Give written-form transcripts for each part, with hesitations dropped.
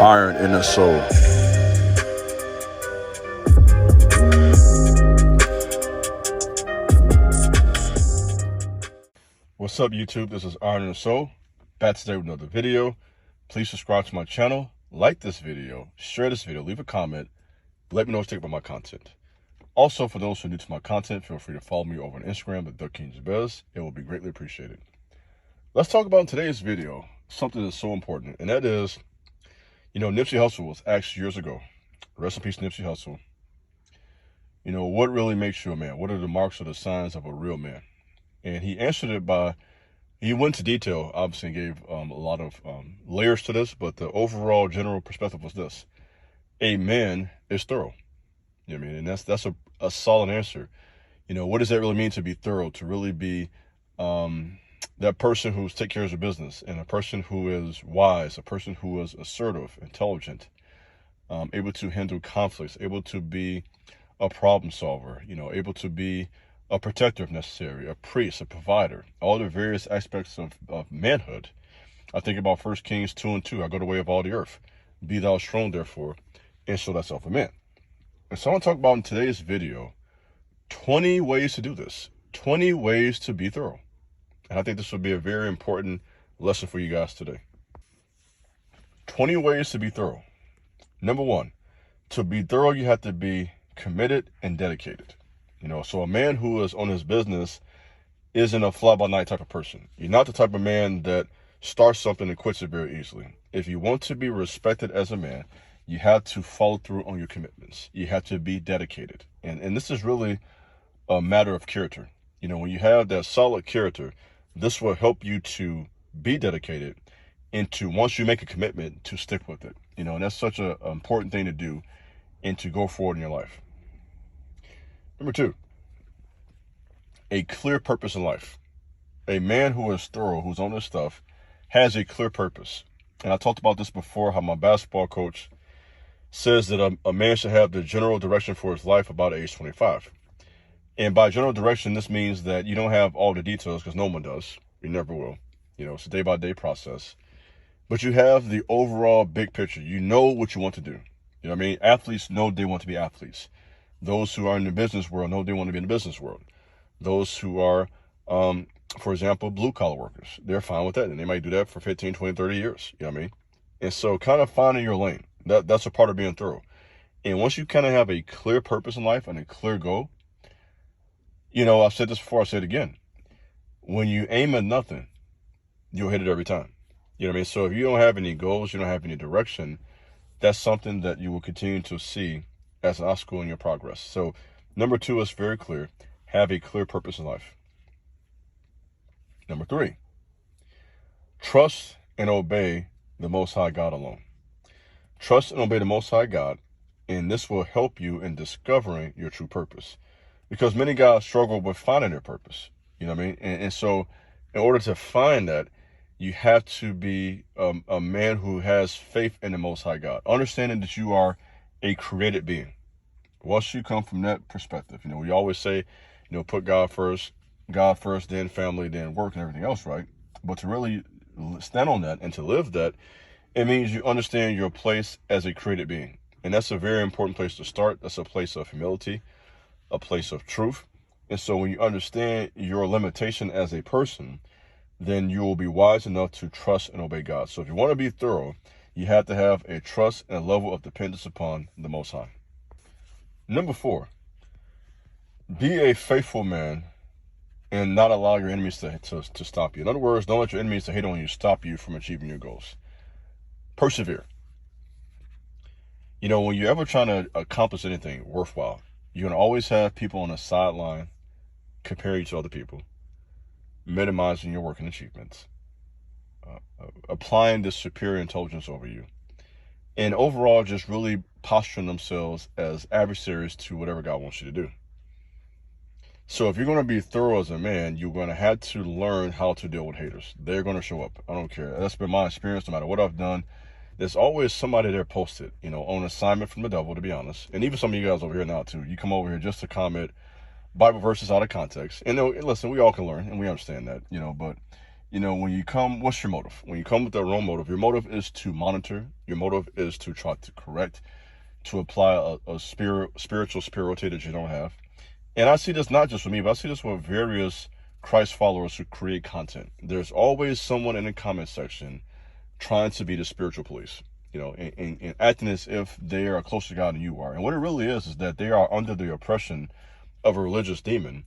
iron in the soul. What's up, YouTube? This is Iron in the Soul, back today with another video. Please subscribe to my channel, like this video, share this video, leave a comment, let me know what you think about my content. Also, for those who are new to my content, feel free to follow me over on Instagram at TheKingJabez. It will be greatly appreciated. Let's talk about in today's video something that's so important, and that is, Nipsey Hussle was asked years ago, rest in peace Nipsey Hussle, what really makes you a man? What are the marks or the signs of a real man? And he answered it he went into detail, obviously, and gave a lot of layers to this, but the overall general perspective was this: a man is thorough. You know what I mean? And that's a solid answer. What does that really mean to be thorough? To really be that person who's take care of their business, and a person who is wise, a person who is assertive, intelligent, able to handle conflicts, able to be a problem solver, able to be a protector if necessary, a priest, a provider, all the various aspects of manhood. I think about 1 Kings 2:2. I go the way of all the earth. Be thou strong, therefore, and show thyself a man. And so I want to talk about in today's video 20 ways to do this, 20 ways to be thorough. And I think this will be a very important lesson for you guys today. 20 ways to be thorough. Number one, to be thorough, you have to be committed and dedicated. So a man who is on his business isn't a fly-by-night type of person. You're not the type of man that starts something and quits it very easily. If you want to be respected as a man, you have to follow through on your commitments. You have to be dedicated. And this is really a matter of character. When you have that solid character, this will help you to be dedicated and to, once you make a commitment, to stick with it. And that's such an important thing to do and to go forward in your life. Number two, a clear purpose in life. A man who is thorough, who's on this stuff, has a clear purpose. And I talked about this before, how my basketball coach says that a man should have the general direction for his life about age 25. And by general direction, this means that you don't have all the details, because no one does. You never will. It's a day-by-day process. But you have the overall big picture. You know what you want to do. Athletes know they want to be athletes. Those who are in the business world know they want to be in the business world. Those who are, for example, blue-collar workers, they're fine with that. And they might do that for 15, 20, 30 years. And so kind of finding your lane, that's a part of being thorough. And once you kind of have a clear purpose in life and a clear goal, I've said this before, I'll say it again. When you aim at nothing, you'll hit it every time. So if you don't have any goals, you don't have any direction, that's something that you will continue to see as an obstacle in your progress. So number two is very clear. Have a clear purpose in life. Number three, trust and obey the Most High God alone. Trust and obey the Most High God, and this will help you in discovering your true purpose. Because many guys struggle with finding their purpose. And so in order to find that, you have to be a man who has faith in the Most High God, understanding that you are a created being. Once you come from that perspective, we always say, put God first, then family, then work and everything else, right? But to really stand on that and to live that, it means you understand your place as a created being. And that's a very important place to start. That's a place of humility, a place of truth. And so when you understand your limitation as a person, then you will be wise enough to trust and obey God. So if you want to be thorough, you have to have a trust and a level of dependence upon the Most High. Number four, be a faithful man and not allow your enemies to stop you. In other words, don't let your enemies to hate on you stop you from achieving your goals. Persevere. When you're ever trying to accomplish anything worthwhile, you're going to always have people on the sideline comparing you to other people, minimizing your work and achievements, applying this superior intelligence over you, and overall just really posturing themselves as adversaries to whatever God wants you to do. So if you're going to be thorough as a man, you're going to have to learn how to deal with haters. They're going to show up. I don't care. That's been my experience. No matter what I've done, there's always somebody there posted, on assignment from the devil, to be honest. And even some of you guys over here now, too. You come over here just to comment Bible verses out of context. And listen, we all can learn, and we understand that, but You know, when you come, what's your motive? When you come with the wrong motive, your motive is to monitor. Your motive is to try to correct, to apply a spiritual superiority that you don't have. And I see this not just with me, but I see this with various Christ followers who create content. There's always someone in the comment section trying to be the spiritual police, you know, and acting as if they are closer to God than you are. And what it really is that they are under the oppression of a religious demon,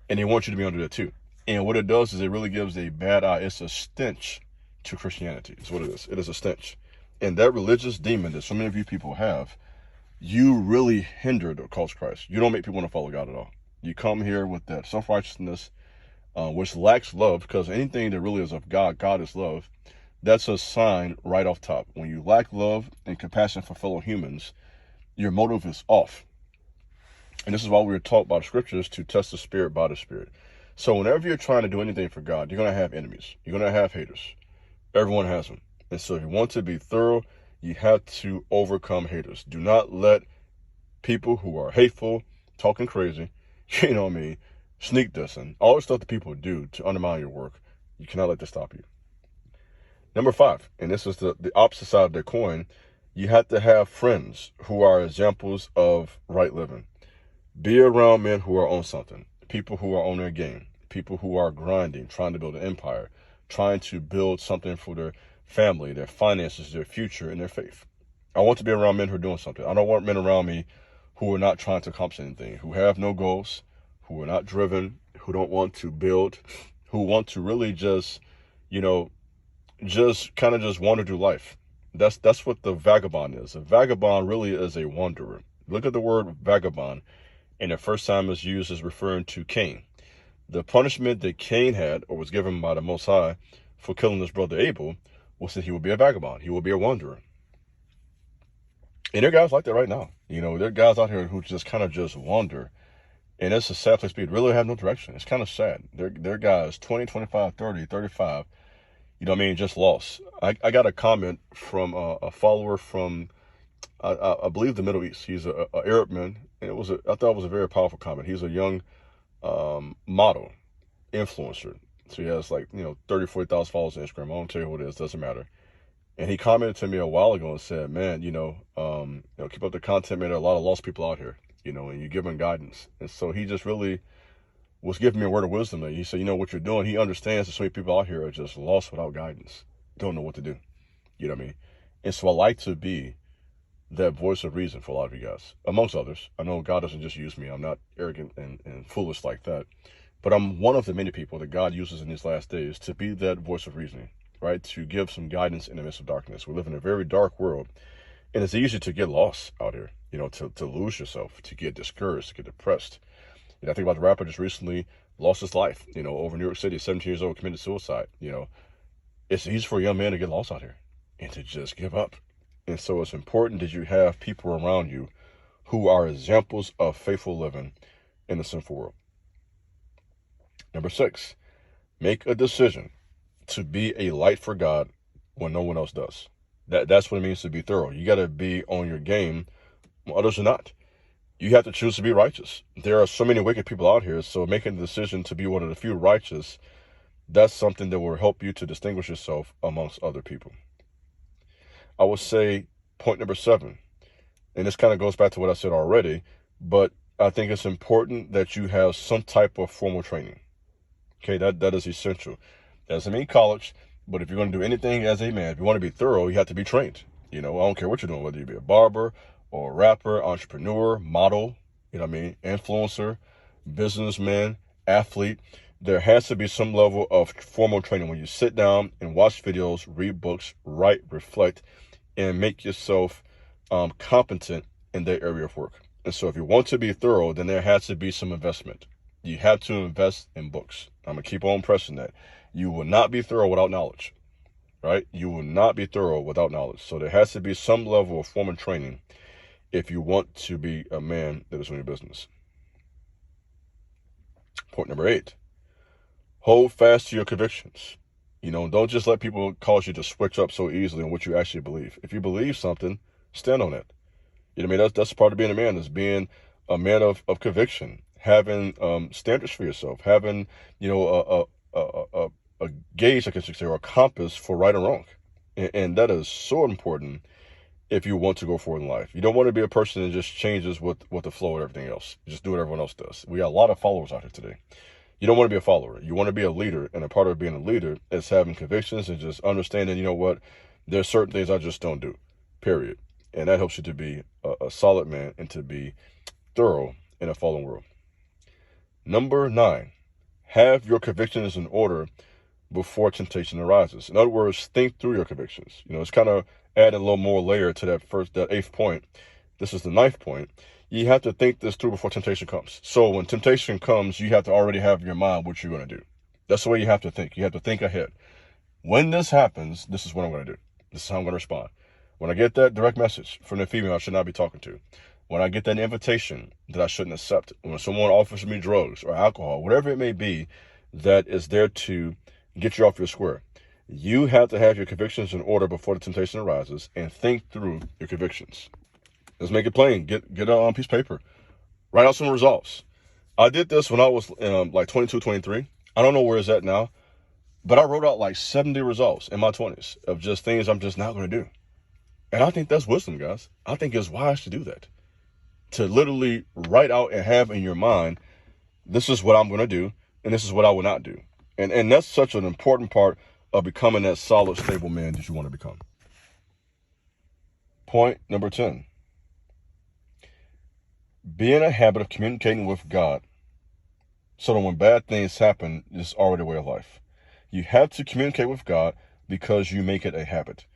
and they want you to be under that too. And what it does is it really gives a bad eye. It's a stench to Christianity. It's what it is. It is a stench. And that religious demon that so many of you people have, you really hinder the cause of Christ. You don't make people want to follow God at all. You come here with that self-righteousness, which lacks love, because anything that really is of God, God is love. That's a sign right off top. When you lack love and compassion for fellow humans, your motive is off. And this is why we were taught by the scriptures to test the spirit by the spirit. So whenever you're trying to do anything for God, you're going to have enemies. You're going to have haters. Everyone has them. And so if you want to be thorough, you have to overcome haters. Do not let people who are hateful, talking crazy, you know what I mean, sneak dissing, all the stuff that people do to undermine your work. You cannot let this stop you. Number 5, and this is the opposite side of the coin, you have to have friends who are examples of right living. Be around men who are on something, people who are on their game, people who are grinding, trying to build an empire, trying to build something for their family, their finances, their future, and their faith. I want to be around men who are doing something. I don't want men around me who are not trying to accomplish anything, who have no goals, who are not driven, who don't want to build, who want to really just, you know, just kind of just wander through life. That's what the vagabond is. A vagabond really is a wanderer. Look at the word vagabond. And the first time it's used is referring to Cain. The punishment that Cain had, or was given by the Most High, for killing his brother Abel, was that he would be a vagabond. He would be a wanderer. And there are guys like that right now. You know, there are guys out here who just kind of just wander. And it's a sad place to be. Really have no direction. It's kind of sad. They're guys 20, 25, 30, 35, you know what I mean, just lost. I got a comment from a follower from, I believe, the Middle East. He's a Arab man. And I thought it was a very powerful comment. He's a young model, influencer. So he has 30, 40,000 followers on Instagram. I won't tell you who it is, doesn't matter. And he commented to me a while ago and said, man, keep up the content, man. There are a lot of lost people out here, and you give them guidance. And so he just really was giving me a word of wisdom. He said, what you're doing, he understands that so many people out here are just lost without guidance, don't know what to do. You know what I mean? And so I like to be that voice of reason for a lot of you guys, amongst others. I know God doesn't just use me. I'm not arrogant and foolish like that. But I'm one of the many people that God uses in these last days to be that voice of reasoning, right? To give some guidance in the midst of darkness. We live in a very dark world, and it's easy to get lost out here, to lose yourself, to get discouraged, to get depressed. I think about the rapper just recently lost his life, over in New York City, 17 years old, committed suicide. It's easy for a young man to get lost out here and to just give up. And so it's important that you have people around you who are examples of faithful living in the sinful world. Number 6, make a decision to be a light for God when no one else does. That's what it means to be thorough. You got to be on your game when others are not. You have to choose to be righteous. There are so many wicked people out here, so making the decision to be one of the few righteous, that's something that will help you to distinguish yourself amongst other people. I would say point number 7, and this kind of goes back to what I said already, but I think it's important that you have some type of formal training. Okay, that is essential. That doesn't mean college, but if you're going to do anything as a man, if you want to be thorough, you have to be trained. I don't care what you're doing, whether you be a barber or a rapper, entrepreneur, model, influencer, businessman, athlete. There has to be some level of formal training when you sit down and watch videos, read books, write, reflect, and make yourself competent in that area of work. And so if you want to be thorough, then there has to be some investment. You have to invest in books. I'm going to keep on pressing that. You will not be thorough without knowledge, right? You will not be thorough without knowledge. So there has to be some level of formal training if you want to be a man that is in your business. Point number 8, hold fast to your convictions. Don't just let people cause you to switch up so easily on what you actually believe. If you believe something, stand on it. That's part of being a man, is being a man of conviction, having standards for yourself, having, a a gauge, I guess you could say, or a compass for right or wrong. And that is so important if you want to go forward in life. You don't want to be a person that just changes with the flow and everything else. You just do what everyone else does. We got a lot of followers out here today. You don't want to be a follower. You want to be a leader. And a part of being a leader is having convictions and just understanding, you know what, there's certain things I just don't do, period. And that helps you to be a solid man and to be thorough in a fallen world. Number 9, have your convictions in order before temptation arises. In other words, think through your convictions. It's kind of adding a little more layer to that 8th point. This is the 9th point. You have to think this through before temptation comes. So when temptation comes, you have to already have in your mind what you're going to do. That's the way you have to think. You have to think ahead. When this happens, this is what I'm going to do. This is how I'm going to respond. When I get that direct message from the female I should not be talking to, when I get that invitation that I shouldn't accept, when someone offers me drugs or alcohol, whatever it may be that is there to get you off your square, you have to have your convictions in order before the temptation arises and think through your convictions. Let's make it plain. Get it on a piece of paper. Write out some resolves. I did this when I was like 22, 23. I don't know where it's at now, but I wrote out like 70 resolves in my 20s of just things I'm just not going to do. And I think that's wisdom, guys. I think it's wise to do that. To literally write out and have in your mind, this is what I'm going to do, and this is what I will not do. And that's such an important part of becoming that solid, stable man that you want to become. Point number 10. Be in a habit of communicating with God so that when bad things happen, it's already a way of life. You have to communicate with God because you make it a habit.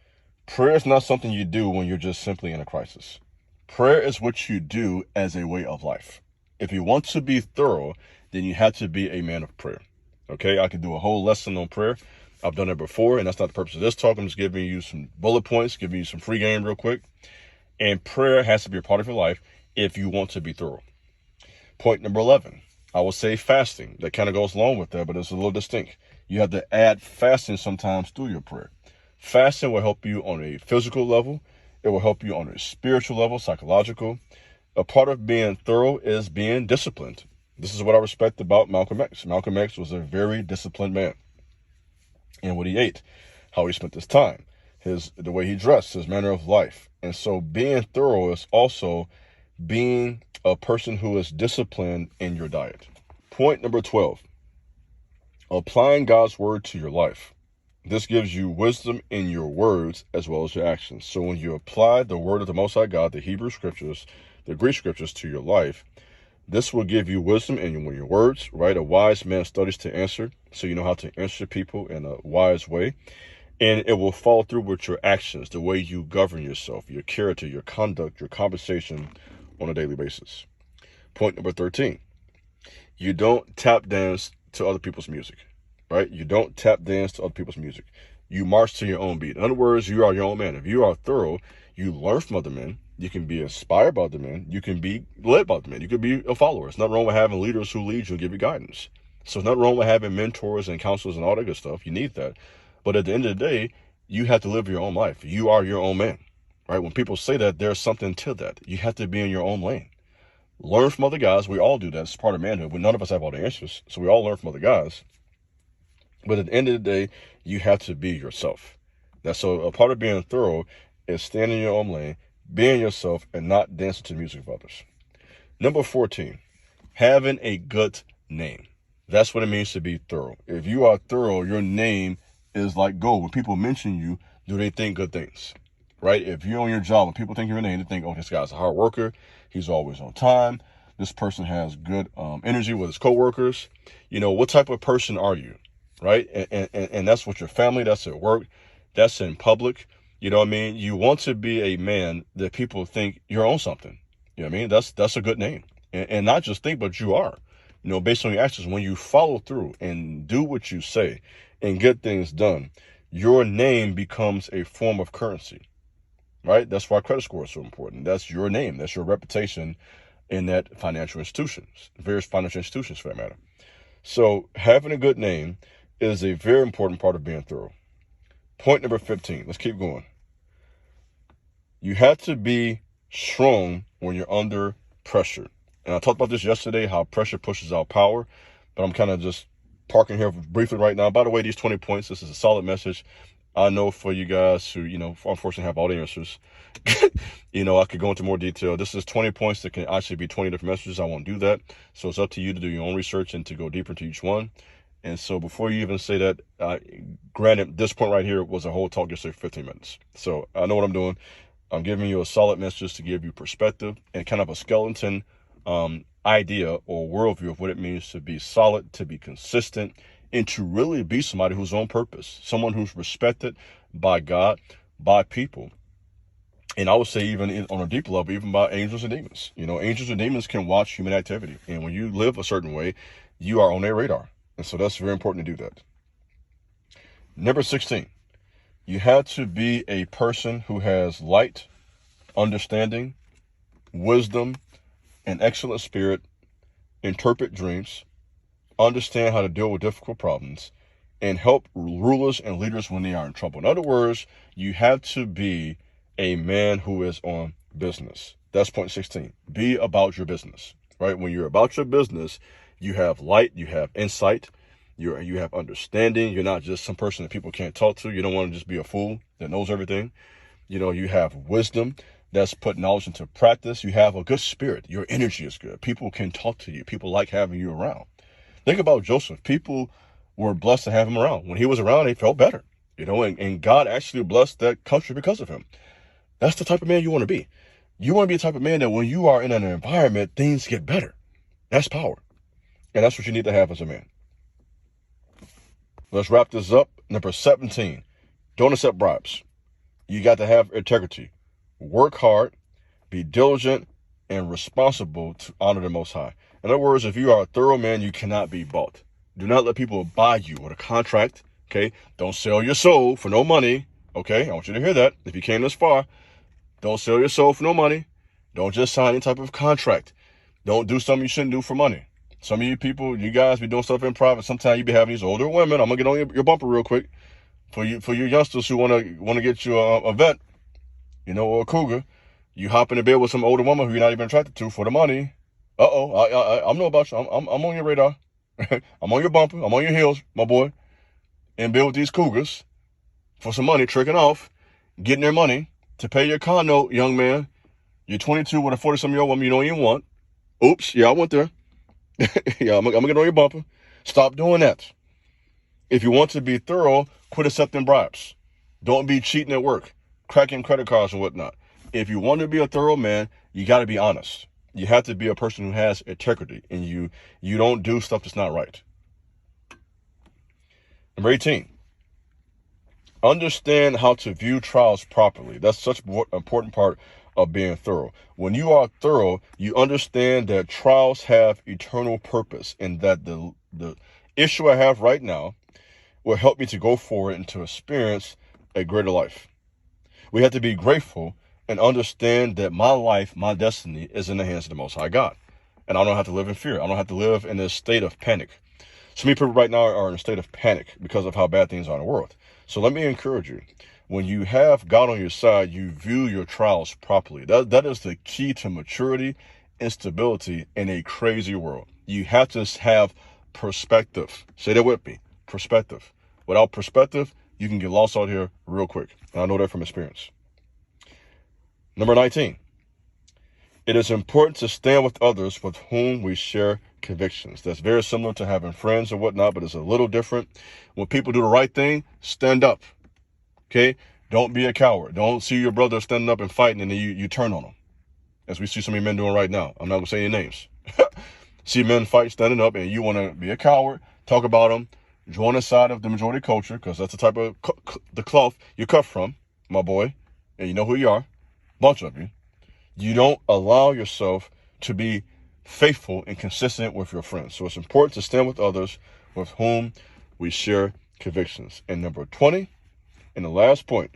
Prayer is not something you do when you're just simply in a crisis. Prayer is what you do as a way of life. If you want to be thorough, then you have to be a man of prayer. Okay, I could do a whole lesson on prayer. I've done it before, and that's not the purpose of this talk. I'm just giving you some bullet points, giving you some free game real quick. And prayer has to be a part of your life if you want to be thorough. Point number 11, I will say fasting. That kind of goes along with that, but it's a little distinct. You have to add fasting sometimes through your prayer. Fasting will help you on a physical level. It will help you on a spiritual level, psychological. A part of being thorough is being disciplined. This is what I respect about Malcolm X. Malcolm X was a very disciplined man. And what he ate, how he spent his time, the way he dressed, his manner of life. And so being thorough is also being a person who is disciplined in your diet. Point number 12, applying God's word to your life. This gives you wisdom in your words as well as your actions. So when you apply the word of the Most High God, the Hebrew scriptures, the Greek scriptures to your life, this will give you wisdom in your words, right? A wise man studies to answer, so you know how to answer people in a wise way. And it will follow through with your actions, the way you govern yourself, your character, your conduct, your conversation on a daily basis. Point number 13, you don't tap dance to other people's music, right? You don't tap dance to other people's music. You march to your own beat. In other words, you are your own man. If you are thorough, you learn from other men. You can be inspired by other men. You can be led by other men. You can be a follower. It's not wrong with having leaders who lead you and give you guidance. So it's not wrong with having mentors and counselors and all that good stuff. You need that. But at the end of the day, you have to live your own life. You are your own man, right? When people say that, there's something to that. You have to be in your own lane. Learn from other guys. We all do that. It's part of manhood. But none of us have all the answers. So we all learn from other guys. But at the end of the day, you have to be yourself. That's so a part of being thorough is standing in your own lane, being yourself, and not dancing to the music of others. Number 14, having a good name. That's what it means to be thorough. If you are thorough, your name is like gold. When people mention you, do they think good things, right? If you're on your job and people think your name, they think, oh, this guy's a hard worker. He's always on time. This person has good energy with his coworkers. What type of person are you, right? And that's with your family. That's at work. That's in public. You know what I mean? You want to be a man that people think you're on something. You know what I mean? That's a good name. And not just think, but you are. Based on your actions, when you follow through and do what you say and get things done, your name becomes a form of currency, right? That's why credit score is so important. That's your name. That's your reputation in that financial institutions, various financial institutions for that matter. So having a good name is a very important part of being thorough. Point number 15. Let's keep going. You have to be strong when you're under pressure. And I talked about this yesterday, how pressure pushes out power, but I'm kind of just parking here briefly right now. By the way, these 20 points, this is a solid message. I know for you guys who, unfortunately have all the answers, I could go into more detail. This is 20 points that can actually be 20 different messages. I won't do that. So it's up to you to do your own research and to go deeper into each one. And so before you even say that, granted, this point right here was a whole talk yesterday for 15 minutes. So I know what I'm doing. I'm giving you a solid message to give you perspective and kind of a skeleton idea or worldview of what it means to be solid, to be consistent, and to really be somebody who's on purpose, someone who's respected by God, by people. And I would say even on a deeper level, even by angels and demons. Angels and demons can watch human activity. And when you live a certain way, you are on their radar. And so that's very important to do that. Number 16, you have to be a person who has light, understanding, wisdom, an excellent spirit, interpret dreams, understand how to deal with difficult problems, and help rulers and leaders when they are in trouble. In other words, you have to be a man who is on business. That's point 16. Be about your business, right? When you're about your business, you have light, you have insight, you have understanding. You're not just some person that people can't talk to. You don't want to just be a fool that knows everything. You have wisdom that's put knowledge into practice. You have a good spirit. Your energy is good. People can talk to you. People like having you around. Think about Joseph. People were blessed to have him around. When he was around, they felt better, and God actually blessed that country because of him. That's the type of man you want to be. You want to be the type of man that when you are in an environment, things get better. That's power. And that's what you need to have as a man. Let's wrap this up. Number 17, don't accept bribes. You got to have integrity. Work hard, be diligent, and responsible to honor the Most High. In other words, if you are a thorough man, you cannot be bought. Do not let people buy you with a contract, okay? Don't sell your soul for no money, okay? I want you to hear that. If you came this far, don't sell your soul for no money. Don't just sign any type of contract. Don't do something you shouldn't do for money. Some of you people, you guys be doing stuff in private. Sometimes you be having these older women. I'm gonna get on your bumper real quick. For you youngsters who wanna get you a vet, or a cougar, you hop in the bed with some older woman who you're not even attracted to for the money. I know about you. I'm on your radar. I'm on your bumper. I'm on your heels, my boy. And bed with these cougars for some money, tricking off, getting their money to pay your car note, young man. You're 22 with a 40-some-year-old woman you don't even want. Oops, yeah, I went there. Yeah, I'm gonna get on your bumper. Stop doing that. If you want to be thorough, quit accepting bribes. Don't be cheating at work, cracking credit cards and whatnot. If you want to be a thorough man, you got to be honest. You have to be a person who has integrity, and you don't do stuff that's not right. Number 18, understand how to view trials properly. That's such an important part of being thorough. When you are thorough, you understand that trials have eternal purpose, and that the issue I have right now will help me to go forward and to experience a greater life. We have to be grateful and understand that my life, my destiny is in the hands of the Most High God. And I don't have to live in fear. I don't have to live in this state of panic. So many people right now are in a state of panic because of how bad things are in the world. So let me encourage you. When you have God on your side, you view your trials properly. That is the key to maturity and stability in a crazy world. You have to have perspective. Say that with me. Perspective. Without perspective, you can get lost out here real quick. And I know that from experience. Number 19, it is important to stand with others with whom we share convictions. That's very similar to having friends or whatnot, but it's a little different. When people do the right thing, stand up. Okay? Don't be a coward. Don't see your brother standing up and fighting and then you turn on them. As we see so many men doing right now. I'm not going to say any names. See men fight standing up and you want to be a coward, talk about them, join the side of the majority culture, because that's the type of the cloth you cut from, my boy. And you know who you are. Bunch of you. You don't allow yourself to be faithful and consistent with your friends. So it's important to stand with others with whom we share convictions. And number 20, and the last point,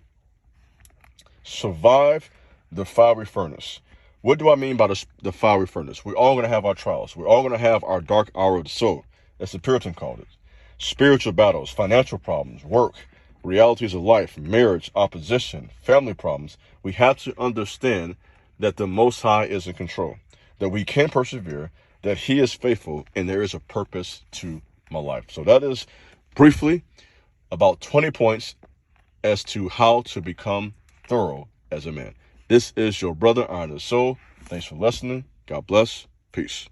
survive the fiery furnace. What do I mean by the fiery furnace? We're all going to have our trials. We're all going to have our dark hour of the soul, as the Puritan called it. Spiritual battles, financial problems, work, realities of life, marriage, opposition, family problems. We have to understand that the Most High is in control, that we can persevere, that He is faithful, and there is a purpose to my life. So that is briefly about 20 points as to how to become thorough as a man. This is your brother, Iron and Soul. Thanks for listening. God bless. Peace.